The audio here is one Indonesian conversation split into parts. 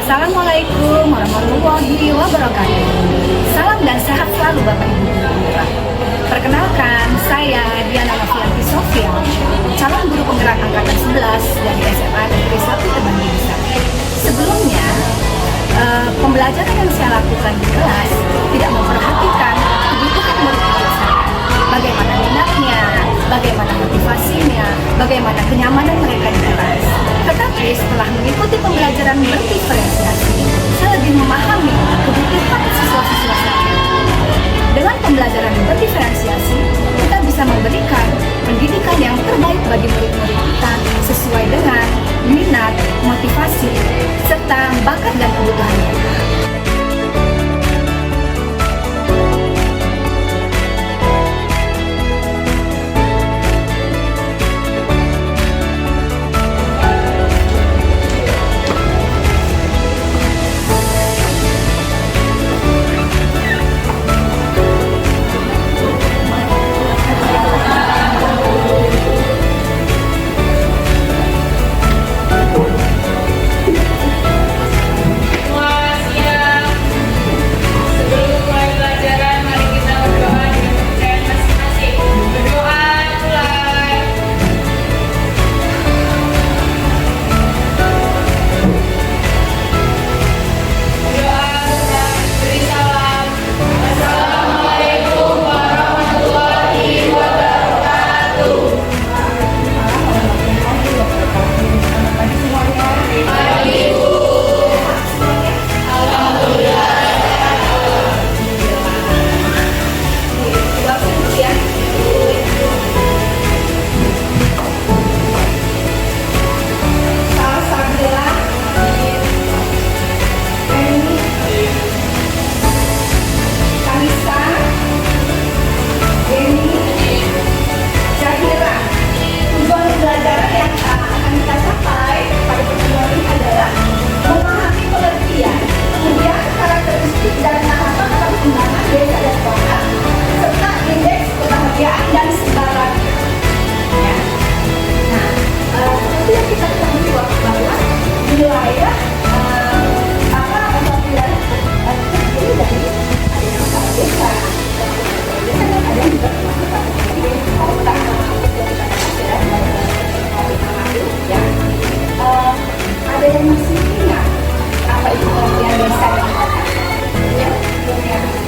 Assalamualaikum warahmatullahi wabarakatuh. Salam dan sehat selalu Bapak Ibu guru. Perkenalkan, saya Diana Novianti Sofia, calon guru penggerak angkatan 11 dari SMA Negeri 1 Tebang Ginza. Sebelumnya, pembelajaran yang saya lakukan di kelas tidak memperhatikan kebutuhan murid-murid saya. Bagaimana minatnya, bagaimana motivasinya, bagaimana kenyamanan mereka di kelas. Tetapi setelah mengikuti pembelajaran berdiferensiasi, saya lebih memahami kebutuhan siswa-siswa saya. Dengan pembelajaran berdiferensiasi, kita bisa memberikan pendidikan yang terbaik bagi murid-murid kita sesuai dengan minat, motivasi, serta bakat dan kebutuhan mereka.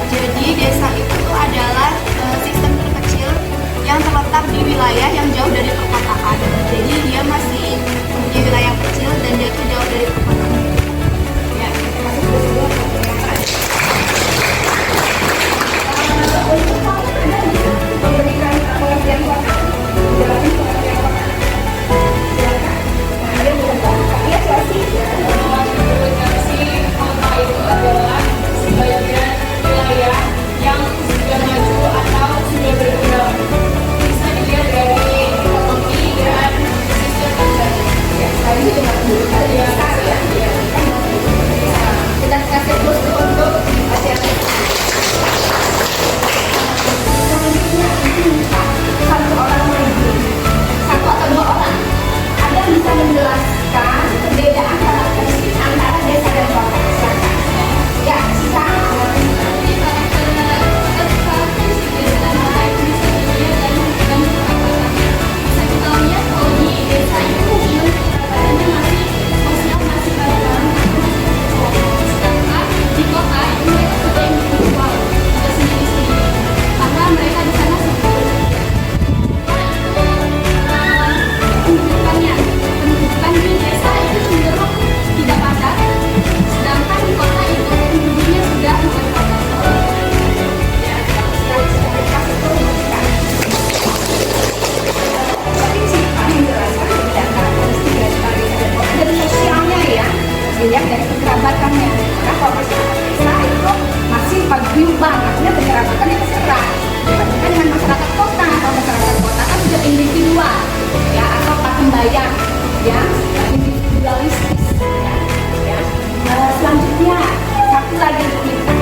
Jadi desa itu adalah sistem terkecil yang terletak di wilayah yang jauh dari perkotaan. Jadi dia masih mempunyai wilayah kecil dan dia itu jauh dari perkotaan. Ya, dilihat dari kekerabatannya. Karena kalau masyarakat desa itu masih paguyuban, artinya penyerabatannya terserah. Dibandingkan dengan masyarakat kota, kalau masyarakat kota kan sudah individual, ya, atau pakem bayang, ya, individualistis, ya. Selanjutnya satu lagi kita,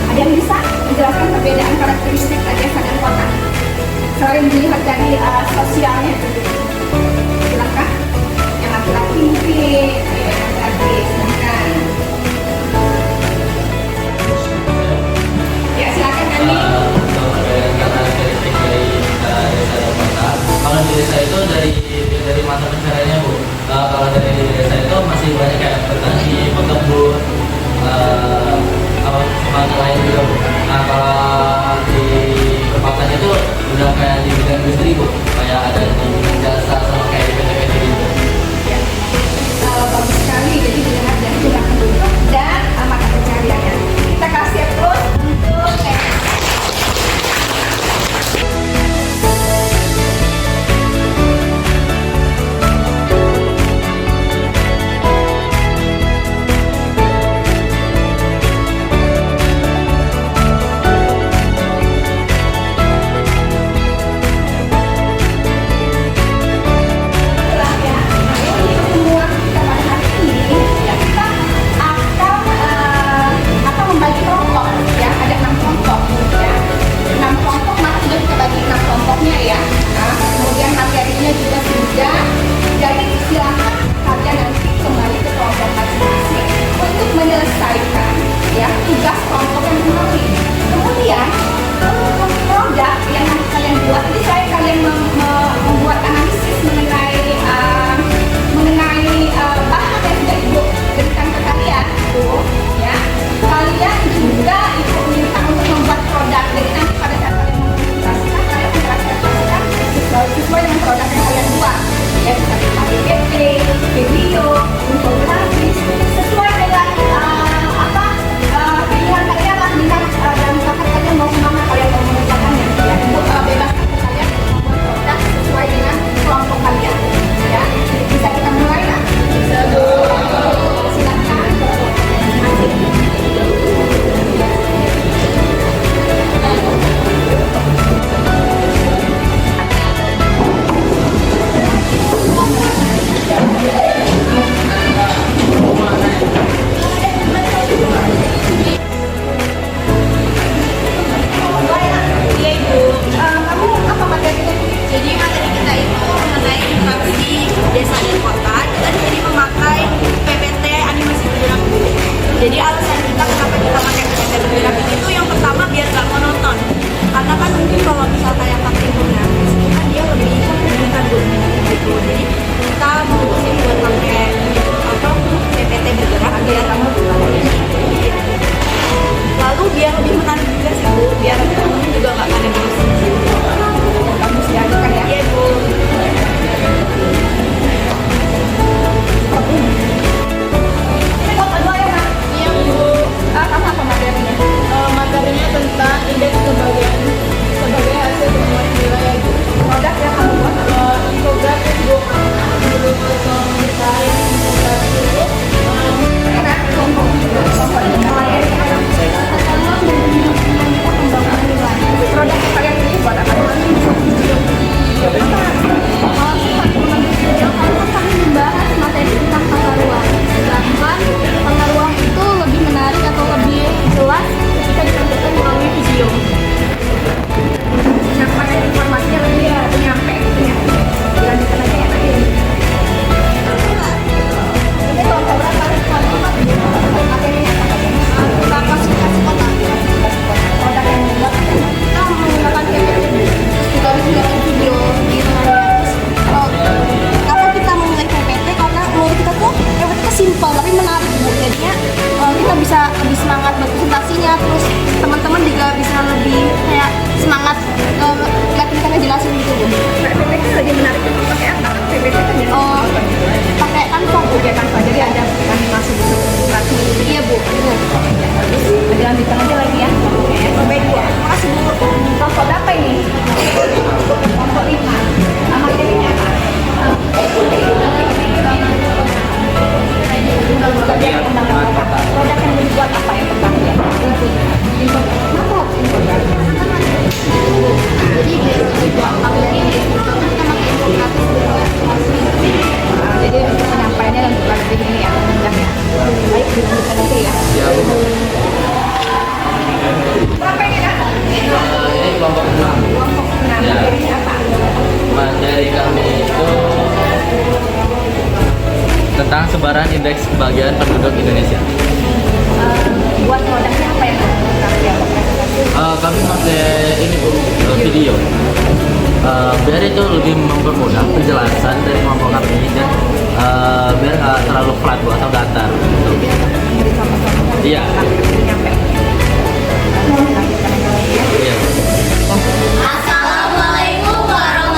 ada yang bisa menjelaskan perbedaan karakteristik desa dan kota selain dilihat dari sosialnya. Silakan yang laki-laki mungkin, ya, laki-laki silakan. industri Bu, kayak ada di jasa sama kayak di PT-PT gitu. Bagus sekali, jadi dilihat dari jumlah penduduk dan mata pencariannya. Kita kasih terus untuk membagi kelompok ya, ada 6 kelompok ya. 6 kelompok maka sudah kita bagi 6 kelompoknya ya. Nah, kemudian materinya juga sudah. Jadi silakan kalian nanti kembali ke kelompok masing-masing untuk menyelesaikan ya tugas kelompok yang kemarin. Kemudian produk yang nanti kalian buat, jadi saya kalian membuat analisis mengenai bahan yang sudah ibu berikan ke kalian tuh ya. Kalian juga ibu minta untuk membuat produk, jadi nanti pada saat kalian mempresentasikan kalian mempresentasikan sesuai dengan produk yang kalian buat ya, bisa kita PPT, video, infografis sesuai dengan pilihan kalian lah, minat dan bakat kalian mau kemana kalian mau mengerjakannya ya. Ibu bebaskan ke kalian untuk membuat produk sesuai dengan kelompok kalian ya. Bisa kita mulai lah. Silakan kamu apa materinya? Jadi materi kita itu mengenai interaksi desa dan kota dan jadi memakai PPT animasi bergerak. Jadi alasan kita kenapa kita pakai PPT bergerak itu yang pertama biar gak monoton. Karena kan mungkin kalau misal kayak pakai infografis itu kan dia lebih memberikan gitu. Jadi kita memutuskan buat pakai PPT bergerak biar kamu lalu biar lebih menarik juga sih Bu, biar kamu juga gak pada bosan. Kamu siapkan ya. Iya Bu. Ini kok kedua ya Mak? Iya Bu. Kamu apa materinya? Materinya tentang indeks kebahagiaan sebagai hasil temuan wilayah Bu. Produk yang kamu buat? Infografis Bu. Belum desain infografis Bu. Enak, kelompok ini materinya. Produk yang kalian pilih buat apa? Kami membahas materi tentang tata ruang. Sedangkan tata ruang itu lebih menarik atau lebih jelas ketika ditampilkan melalui video. Penyampaian informasinya lebih nyampe gitu ya. Dilanjutkan aja ya nanti. Ini kelompok berapa? Materinya apa? Kapasitas kota. Produk yang dibuat apa? Kita menggunakan PPT juga menggunakan video di rumahnya. Kenapa kita memilih PPT? Karena menurut kita tuh PPT itu simpel tapi menarik Bu. Jadinya kita bisa lebih semangat buat presentasinya, terus teman-teman juga bisa lebih kayak semangat lihat kita ngejelasin gitu Bu. PPT itu lebih menarik untuk pakai apa? PPT kan biasanya Pakai Canva Bu. pakai Canva, jadi ada animasi gitu. Iya Bu. Dilanjutkan aja lagi ya. Baik Bu. Makasih Bu. Kelompok berapa ini? Kelompok 5. Materinya apa? Produk yang dibuat apa yang pertama ya? Kenapa? Jadi biasanya apabila ini kita pakai infografis Jadi untuk penyampaiannya dan bukan lebih ini ya, mudah ya. Baik, dilanjutkan aja ya. Ya Bu. Berapa ini kan? Ini kelompok 6. Kelompok 6. Ya. Materinya apa? Materi kami itu tentang sebaran indeks kebahagiaan penduduk Indonesia. Buat produknya apa yang kami presentasi? Kami pakai ini Bu, video. Biar itu lebih mempermudah penjelasan dari kelompok kami dan biar nggak terlalu flat Bu atau datar. Memberi contoh-contoh. Iya. Nyampe. Lanjutkan aja lagi ya. Iya. Assalamualaikum warahmatullahi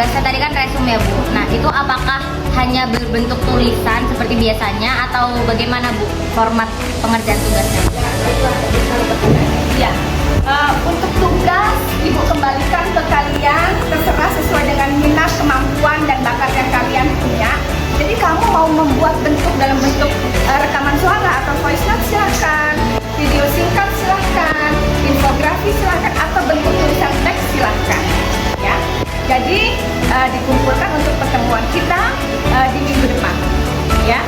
tugasnya tadi kan resume ya Bu. Nah itu apakah hanya berbentuk tulisan seperti biasanya atau bagaimana Bu format pengerjaan tugasnya? Ya, untuk tugas Ibu kembalikan ke kalian, terserah sesuai dengan minat, kemampuan, dan bakat yang kalian punya. Jadi kamu mau membuat bentuk dalam bentuk rekaman suara atau voice note silahkan, video singkat silahkan, infografi silahkan, atau bentuk tulisan teks silahkan. Ya, jadi dikumpulkan untuk pertemuan kita di minggu depan. Ya.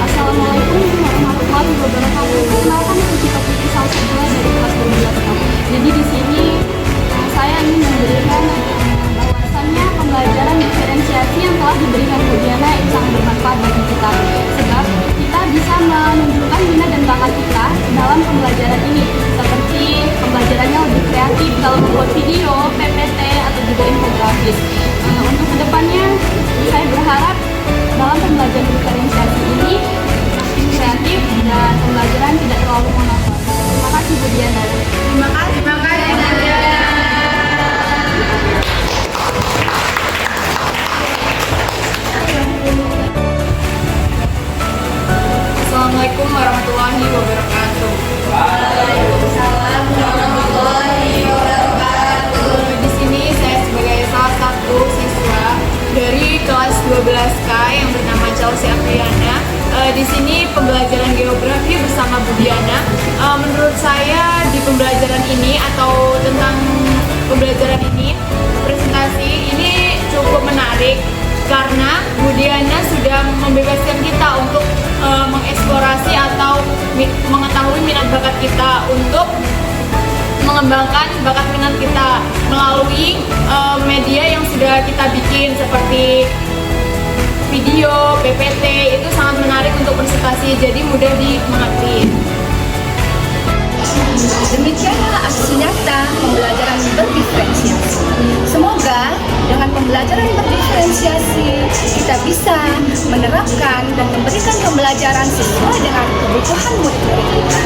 Assalamualaikum warahmatullahi wabarakatuh. Perkenalkan, aku Cita Putri Salsabila dari kelas 12. Jadi di sini saya ingin memberikan bahwasannya pembelajaran diferensiasi yang telah diberikan Bu Diana itu sangat bermanfaat bagi kita. Sebab kita bisa menunjukkan minat dan bakat kita dalam pembelajaran ini. Seperti pembelajarannya lebih kreatif dalam membuat video, PPT, atau juga infografis. Untuk kedepannya, saya berharap dalam pembelajaran diferensiasi ini kreatif dan pembelajaran tidak terlalu monoton. Terima kasih Bu Diana. Terima kasih Bu Diana. Assalamualaikum warahmatullahi wabarakatuh. Waalaikumsalam warahmatullahi wabarakatuh. Di sini saya sebagai salah satu siswa dari kelas 12K yang bernama Chelsea Apriana. Di sini pembelajaran geografi bersama Bu Diana. Menurut saya di pembelajaran ini atau tentang pembelajaran ini, presentasi ini cukup menarik karena Bu Diana sudah membebaskan kita untuk mengeksplorasi atau mengetahui minat bakat kita untuk mengembangkan bakat minat kita melalui media yang sudah kita bikin seperti video, PPT. Itu sangat menarik untuk presentasi, jadi mudah dimengerti. Demikianlah aksi nyata pembelajaran berdiferensiasi. Semoga dengan pembelajaran berdiferensiasi kita bisa menerapkan dan memberikan pembelajaran sesuai dengan kebutuhan murid-murid kita.